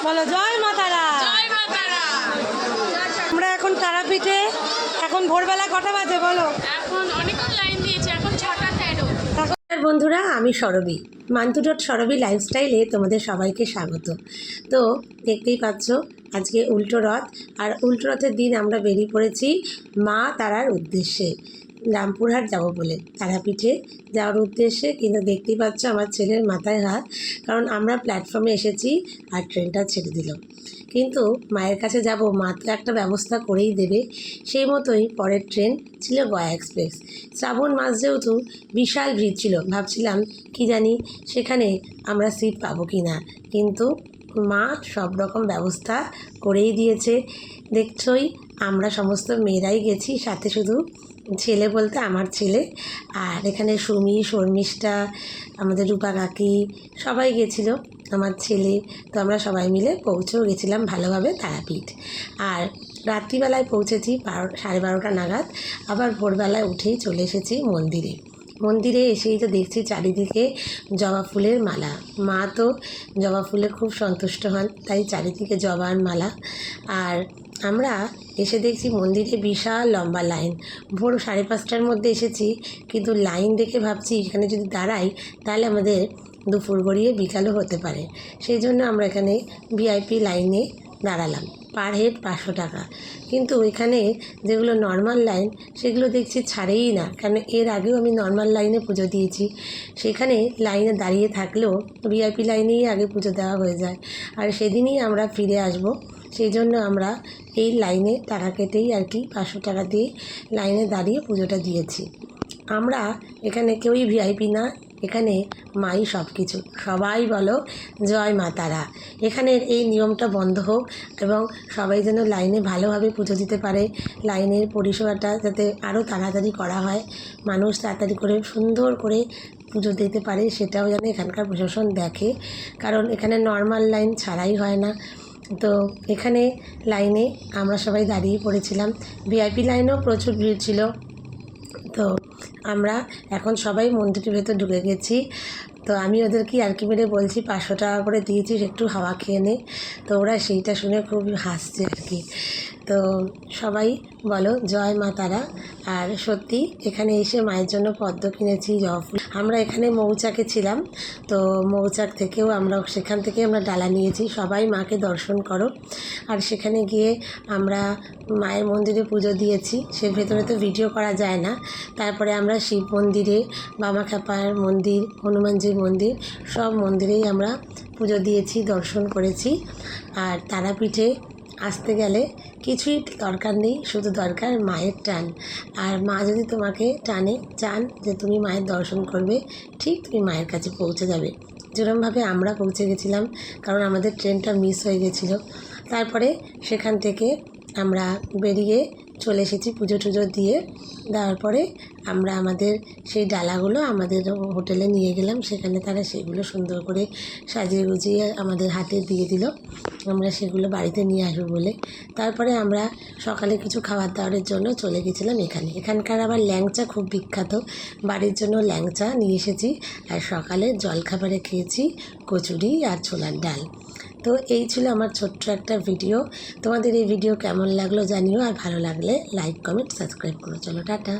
বলো জয় মা তারা। জয় মা তারা। আমরা এখন তারাপীঠে। এখন ভোরবেলা কটা বাজে বলো? এখন অনেকক্ষণ লাইন দিয়েছে, এখন 6:13। বন্ধুরা, আমি সরবী, মান্টু সরবী লাইফস্টাইলে তোমাদের সবাইকে স্বাগত। তো দেখতেই পাচ্ছ আজকে উল্টো রথ, আর উল্টো রথের দিন আমরা বেরিয়ে পড়েছি মা তারার উদ্দেশ্যে। রামপুরহাট যাব বলে তারাপীঠে যাওয়ার উদ্দেশ্যে, কিন্তু দেখতেই পাচ্ছ আমার ছেলের মাথায় হাত, কারণ আমরা প্ল্যাটফর্মে এসেছি আর ট্রেনটা ছেড়ে দিল। কিন্তু মায়ের কাছে যাব, মা তো একটা ব্যবস্থা করেই দেবে। সেই মতোই পরের ট্রেন ছিল গয়া এক্সপ্রেস। শ্রাবণ মাস যেহেতু বিশাল ভিড় ছিল, ভাবছিলাম কি জানি সেখানে আমরা সিট পাবো কি না, কিন্তু মা সব রকম ব্যবস্থা করেই দিয়েছে। দেখছই আমরা সমস্ত মেয়েরাই গেছি, সাথে শুধু ছেলে বলতে আমার ছেলে, আর এখানে সুমি, শর্মিষ্ঠা, আমাদের রূপা কাকি সবাই গেছিলো, আমার ছেলে। তো আমরা সবাই মিলে পৌঁছেও গেছিলাম ভালোভাবে তারাপীঠ। আর রাত্রিবেলায় পৌঁছেছি 12:30 নাগাদ। আবার ভোরবেলায় উঠেই চলে এসেছি মন্দিরে। মন্দিরে এসেই তো দেখছি চারিদিকে জবা ফুলের মালা। মা তো জবা ফুলে খুব সন্তুষ্ট হন, তাই চারিদিকে জবার মালা। আর আমরা এসে দেখছি মন্দিরে বিশাল লম্বা লাইন। ভোর 5:30টার মধ্যে এসেছি, কিন্তু লাইন দেখে ভাবছি এখানে যদি দাঁড়াই তাহলে আমাদের দুপুর গড়িয়ে বিকালও হতে পারে। সেই জন্য আমরা এখানে ভিআইপি লাইনে দাঁড়ালাম। পার হেড 500 টাকা। কিন্তু এখানে যেগুলো নর্মাল লাইন সেগুলো দেখছি ছাড়েই না, কারণ এর আগেও আমি নর্মাল লাইনে পুজো দিয়েছি। সেখানে লাইনে দাঁড়িয়ে থাকলেও ভিআইপি লাইনেই আগে পুজো দেওয়া হয়ে যায়, আর সেদিনই আমরা ফিরে আসব। সেই জন্য আমরা এই লাইনে টাকা কেটেই আর কি 500 টাকা দিয়ে লাইনে দাঁড়িয়ে পুজোটা দিয়েছি। আমরা এখানে কেউই ভিআইপি না, এখানে মাই সব কিছু। সবাই বলো জয় মা তারা। এখানের এই নিয়মটা বন্ধ হোক এবং সবাই যেন লাইনে ভালোভাবে পুজো দিতে পারে। লাইনের পরিষেবাটা যাতে আরও তাড়াতাড়ি করা হয়, মানুষ তাড়াতাড়ি করে সুন্দর করে পুজো দিতে পারে, সেটাও যেন এখানকার প্রশাসন দেখে, কারণ এখানে নর্মাল লাইন ছাড়াই হয় না। তো এখানে লাইনে আমরা সবাই দাঁড়িয়ে পড়েছিলাম। ভিআইপি লাইনেও প্রচুর ভিড় ছিল। তো আমরা এখন সবাই মন্দিরের ভেতর ঢুকে গেছি। তো আমি ওদেরকে আর কি মেরে বলছি 500 টাকা করে দিয়েছিস, একটু হাওয়া খেয়ে নে। তো ওরা সেইটা শুনে খুব হাসছে আর কি। তো সবাই বলো জয় মা তারা। আর সত্যি এখানে এসে মায়ের জন্য পদ্ম কিনেছি, জবা ফুল। আমরা এখানে মৌচাকে ছিলাম, তো মৌচাক থেকেও সেখান থেকে আমরা ডালা নিয়েছি। সবাই মাকে দর্শন করো। আর সেখানে গিয়ে আমরা মায়ের মন্দিরে পুজো দিয়েছি, সে ভেতরে তো ভিডিও করা যায় না। তারপরে আমরা শিব মন্দিরে, বামাখ্যাপার মন্দির, হনুমানজির মন্দির, সব মন্দিরেই আমরা পুজো দিয়েছি, দর্শন করেছি। আর তারাপীঠে আসতে গেলে কিছুই দরকার নেই, শুধু দরকার মায়ের টান। আর মা যদি তোমাকে চান যে তুমি মায়ের দর্শন করবে, ঠিক তুমি মায়ের কাছে পৌঁছে যাবে। যেরকমভাবে আমরা পৌঁছে গেছিলাম, কারণ আমাদের ট্রেনটা মিস হয়ে গেছিলো। তারপরে সেখান থেকে আমরা বেরিয়ে চলে এসেছি পুজো টুজো দিয়ে। দেওয়ার পরে আমরা আমাদের সেই ডালাগুলো আমাদের হোটেলে নিয়ে গেলাম। সেখানে তারা সেগুলো সুন্দর করে সাজিয়ে গুজিয়ে আমাদের হাতে দিয়ে দিল, আমরা সেগুলো বাড়িতে নিয়ে আসবো বলে। তারপরে আমরা সকালে কিছু খাবার দাবারের জন্য চলে গেছিলাম এখানকার আবার ল্যাংচা খুব বিখ্যাত। বাড়ির জন্য ল্যাংচা নিয়ে এসেছি, আর সকালে জলখাবারে খেয়েছি কচুরি আর ছোলার ডাল। তো এই ছিল আমার ছোট্ট একটা ভিডিও। তোমাদের এই ভিডিও কেমন লাগলো জানিও, আর ভালো লাগলে লাইক, কমেন্ট, সাবস্ক্রাইব করো। চলো টাটা।